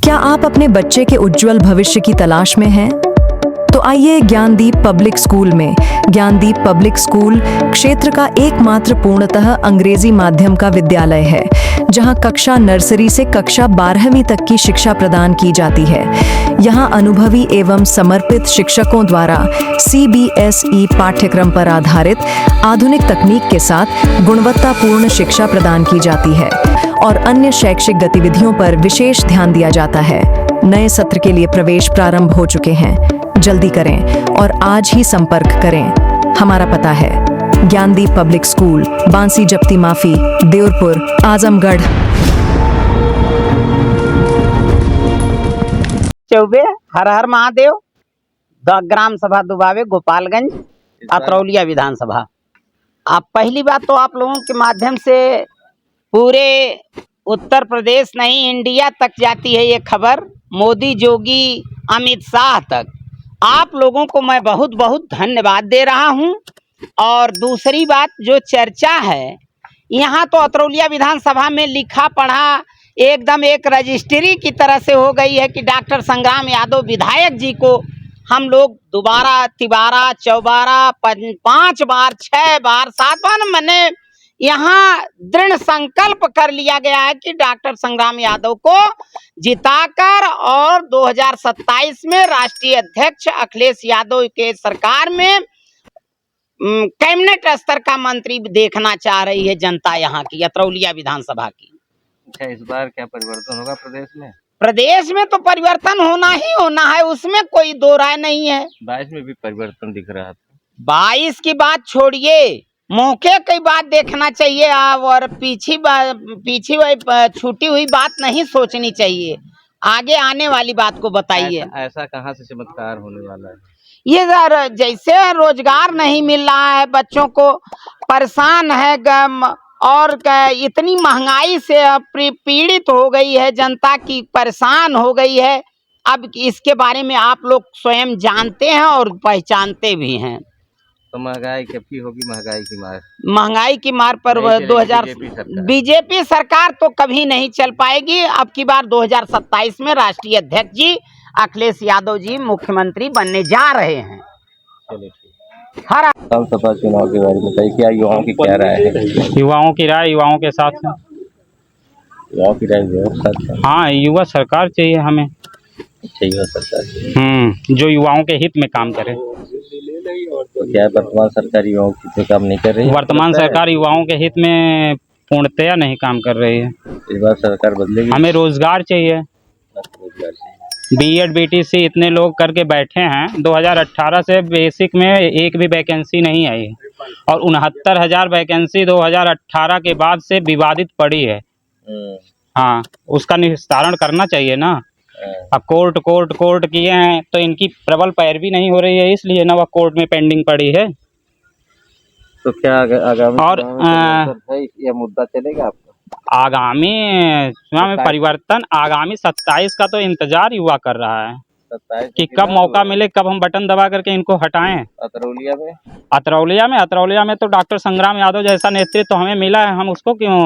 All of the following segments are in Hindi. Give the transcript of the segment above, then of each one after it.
क्या आप अपने बच्चे के उज्जवल भविष्य की तलाश में हैं? तो आइए ज्ञानदीप पब्लिक स्कूल में। ज्ञानदीप पब्लिक स्कूल क्षेत्र का एकमात्र पूर्णतः अंग्रेजी माध्यम का विद्यालय है, जहां कक्षा नर्सरी से कक्षा 12वीं तक की शिक्षा प्रदान की जाती है। यहां अनुभवी एवं समर्पित शिक्षकों द्वारा CBSE पाठ्यक्रम पर आधारित आधुनिक तकनीक के साथ गुणवत्तापूर्ण शिक्षा प्रदान की जाती है और अन्य शैक्षिक गतिविधियों पर विशेष ध्यान दिया जाता है। नए सत्र के लिए प्रवेश प्रारंभ हो चुके हैं। जल्दी करें और आज ही संपर्क करें। हमारा पता है ज्ञानदीप पब्लिक स्कूल, बांसी जप्ती माफी, देवरपुर, आजमगढ़। चौबे हर हर महादेव, ग्राम सभा दुबावे, गोपालगंज, अतरौलिया विधानसभा। आप पहली बात तो आप लोगों के माध्यम से पूरे उत्तर प्रदेश नहीं इंडिया तक जाती है ये खबर, मोदी, जोगी, अमित शाह तक। आप लोगों को मैं बहुत बहुत धन्यवाद दे रहा हूं। और दूसरी बात जो चर्चा है यहाँ तो अतरौलिया विधानसभा में लिखा पढ़ा एकदम एक रजिस्ट्री की तरह से हो गई है कि डॉक्टर संग्राम यादव विधायक जी को हम लोग दोबारा, तिबारा, चौबारा, 5 बार, 6 बार, 7 बार मैंने यहाँ दृढ़ संकल्प कर लिया गया है कि डॉक्टर संग्राम यादव को जिताकर और 2027 में राष्ट्रीय अध्यक्ष अखिलेश यादव के सरकार में कैबिनेट स्तर का मंत्री देखना चाह रही है जनता यहाँ की, अतरौलिया विधानसभा की। अच्छा, इस बार क्या परिवर्तन होगा प्रदेश में? प्रदेश में तो परिवर्तन होना ही होना है, उसमें कोई दो राय नहीं है। 22 में भी परिवर्तन दिख रहा था। 22 की बात छोड़िए, मौके की बात देखना चाहिए और पीछे छूटी हुई बात नहीं सोचनी चाहिए। आगे आने वाली बात को बताइए। ऐसा कहाँ से चमत्कार होने वाला है? ये जैसे रोजगार नहीं मिल रहा है, बच्चों को परेशान है और इतनी महंगाई से पीड़ित हो गई है जनता की, परेशान हो गई है। अब इसके बारे में आप लोग स्वयं जानते हैं और पहचानते भी हैं। तो महंगाई कब होगी? महंगाई की मार पर 2000 बीजेपी सरकार तो कभी नहीं चल पाएगी। अब की बार 2027 में राष्ट्रीय अध्यक्ष जी अखिलेश यादव जी मुख्यमंत्री बनने जा रहे हैं। हर विधानसभा चुनाव के बारे में बताइए, क्या युवाओं की क्या राय है? युवाओं की राय युवाओं के साथ है। युवाओं की राय हाँ, युवा सरकार चाहिए हमें। युवा सरकार जो युवाओं के हित में काम करे। तो क्या वर्तमान सरकार युवाओं के हित में काम नहीं कर रही है? वर्तमान सरकार युवाओं के हित में पूर्णतया नहीं काम कर रही है। इस बार सरकार बदलेगी? हमें रोजगार चाहिए। B.Ed BTC इतने लोग करके बैठे हैं, 2018 से बेसिक में एक भी वैकेंसी नहीं आई है और 69,000 वैकेंसी 2018 के बाद से विवादित पड़ी है। हाँ, उसका निस्तारण करना चाहिए ना। अब कोर्ट किए हैं तो इनकी प्रबल पैरवी नहीं हो रही है, इसलिए ना वह कोर्ट में पेंडिंग पड़ी है। तो क्या आगामी और यह मुद्दा चलेगा आपका? आगामी चुनाव में परिवर्तन आगामी 27 का तो इंतजार युवा कर रहा है 27 कि कब मौका मिले, कब हम बटन दबा करके इनको हटाएं। अतरौलिया में तो डॉक्टर संग्राम यादव जैसा नेतृत्व तो हमें मिला है, हम उसको क्यों,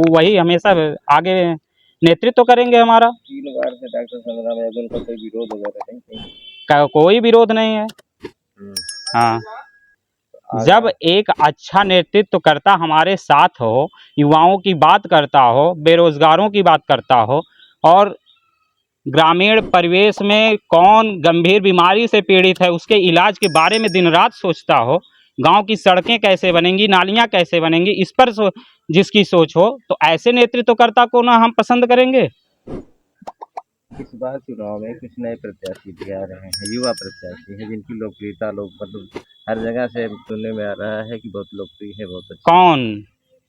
वही हमेशा आगे नेतृत्व करेंगे हमारा। 3 बार से डॉक्टर संग्राम यादव का कोई विरोध वगैरह नहीं? कोई विरोध नहीं है। हाँ, जब एक अच्छा नेतृत्व करता हमारे साथ हो, युवाओं की बात करता हो, बेरोजगारों की बात करता हो और ग्रामीण परिवेश में कौन गंभीर बीमारी से पीड़ित है उसके इलाज के बारे में दिन रात सोचता हो, गांव की सड़कें कैसे बनेंगी, नालियां कैसे बनेंगी, इस पर जिसकी सोच हो, तो ऐसे नेतृत्वकर्ता को ना हम पसंद करेंगे। इस बार चुनाव में कुछ नए प्रत्याशी भी आ रहे हैं, युवा प्रत्याशी हैं जिनकी लोकप्रियता मतलब हर जगह से सुनने में आ रहा है कि बहुत लोकप्रिय है, बहुत अच्छा। कौन?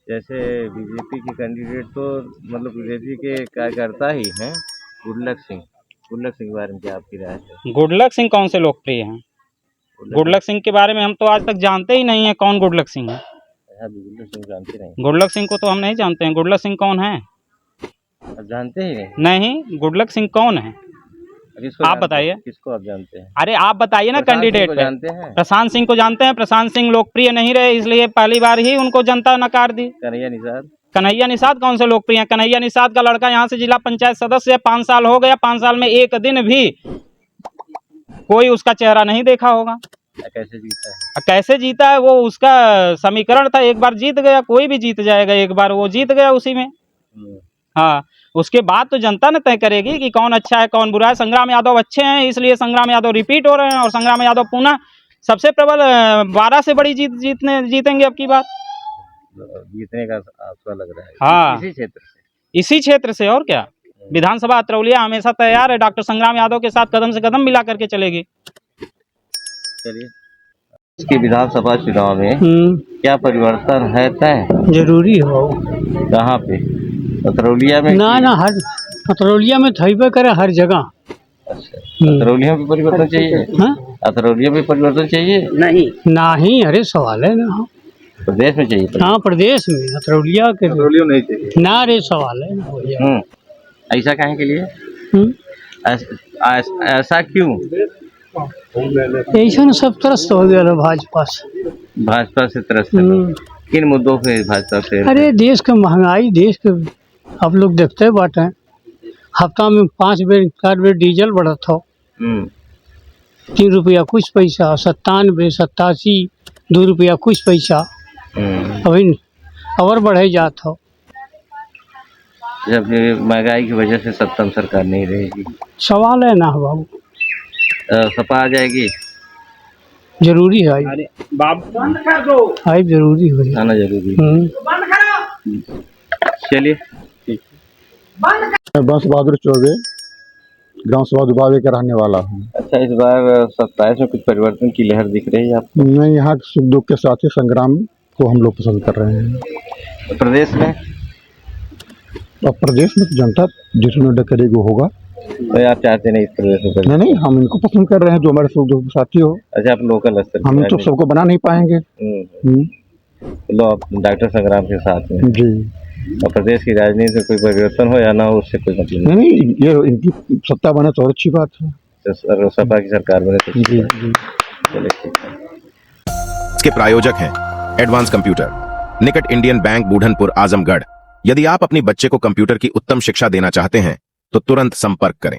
जैसे बीजेपी के कैंडिडेट तो मतलब बीजेपी के कार्यकर्ता ही हैं, गुडलक सिंह के बारे में क्या आपकी राय है? गुडलक सिंह कौन से लोकप्रिय हैं? गुडलक सिंह के बारे में हम तो आज तक जानते ही नहीं है कौन गुडलक सिंह है। गुडलक सिंह जानते नहीं? गुडलक सिंह को तो हम नहीं जानते हैं। गुडलक सिंह कौन है? जानते ही नहीं, गुडलक सिंह कौन है आप बताइए। किसको आप जानते हैं? अरे आप बताइए ना कैंडिडेट पे। जानते हैं? प्रशांत सिंह को जानते हैं। प्रशांत सिंह लोकप्रिय नहीं रहे, इसलिए पहली बार ही उनको जनता नकार दी। कन्हैया निषाद? कन्हैया निषाद कौन से लोकप्रिय हैं? कन्हैया निषाद का लड़का यहाँ से जिला पंचायत सदस्य है, 5 साल हो गया, 5 साल में एक दिन भी कोई उसका चेहरा नहीं देखा होगा। कैसे जीता है? कैसे जीता है? वो उसका समीकरण था, एक बार जीत गया, कोई भी जीत जाएगा, एक बार वो जीत गया उसी में। हाँ, उसके बाद तो जनता ने तय करेगी कि कौन अच्छा है कौन बुरा है। संग्राम यादव अच्छे हैं, इसलिए संग्राम यादव रिपीट हो रहे हैं, और संग्राम यादव पुनः सबसे प्रबल 12 से बड़ी जीतेंगे अब की बार। जीतने का आपको लग रहा है? हाँ, इसी क्षेत्र से और क्या। विधानसभा अतरौलिया हमेशा तैयार है, डॉक्टर संग्राम यादव के साथ कदम से कदम मिला करके चलेगी। चलिए, इसके विधानसभा चुनाव में क्या परिवर्तन है तय? जरूरी हो। कहाँ पे? अतरौलिया में? ना हर अतरौलिया में थईबे करे हर जगह। अच्छा, अतरौलिया में परिवर्तन चाहिए? अतरौलिया में परिवर्तन चाहिए? नहीं, अरे सवाल है ना। प्रदेश में चाहिए? हाँ, प्रदेश में। अतरौलिया के नहीं चाहिए ना, अरे सवाल है ना। ऐसा काहे के लिए? ऐसा क्यों? ऐसा सब त्रस्त हो गया भाजपा से। भाजपा से त्रस्त? किन मुद्दों पे भाजपा से? अरे देश के महंगाई, देश के आप लोग देखते बाटे, हफ्ता में 5 बेर 4 बेर डीजल बढ़त हो। 3 रुपया कुछ पैसा, 97, 87, 2 रुपया कुछ पैसा अभी और बढ़े जात हो। जब महंगाई की वजह से सत्ता में सरकार नहीं रहेगी, सवाल है ना बाबू। सपा आ जाएगी? जरूरी है, आई जरूरी हो, आना जरूरी। चलिए, मैं बंश बहादुर चौबे ग्राम सभा दुबावे का रहने वाला हूँ। अच्छा, इस बार 27 में कुछ परिवर्तन की लहर दिख रही है आपको? नहीं, यहाँ के सुख दुख के साथ ही संग्राम को हम लोग पसंद कर रहे हैं। प्रदेश में? अब प्रदेश में तो जनता जिसमें निर्णय करेगी वो होगा। तो आप चाहते नहीं इस प्रदेश में? नहीं, हम इनको पसंद कर रहे हैं जो हमारे सुख दुख के साथी हो। अच्छा, आप लोकल स्तर हम तो सबको बना नहीं पाएंगे। लो, आप डॉक्टर संग्राम के साथ में जी। और प्रदेश की राजनीति में कोई परिवर्तन हो या ना हो, उससे कोई मतलब नहीं, ये इनकी सत्ता बने तो और अच्छी बात है। तो सपा की सरकार बने तो जी। चलिए, ठीक है। इसके प्रायोजक हैं एडवांस कंप्यूटर, निकट इंडियन बैंक, बूढ़नपुर, आजमगढ़। यदि आप अपनी बच्चे को कंप्यूटर की उत्तम शिक्षा देना चाहते हैं तो तुरंत संपर्क करें।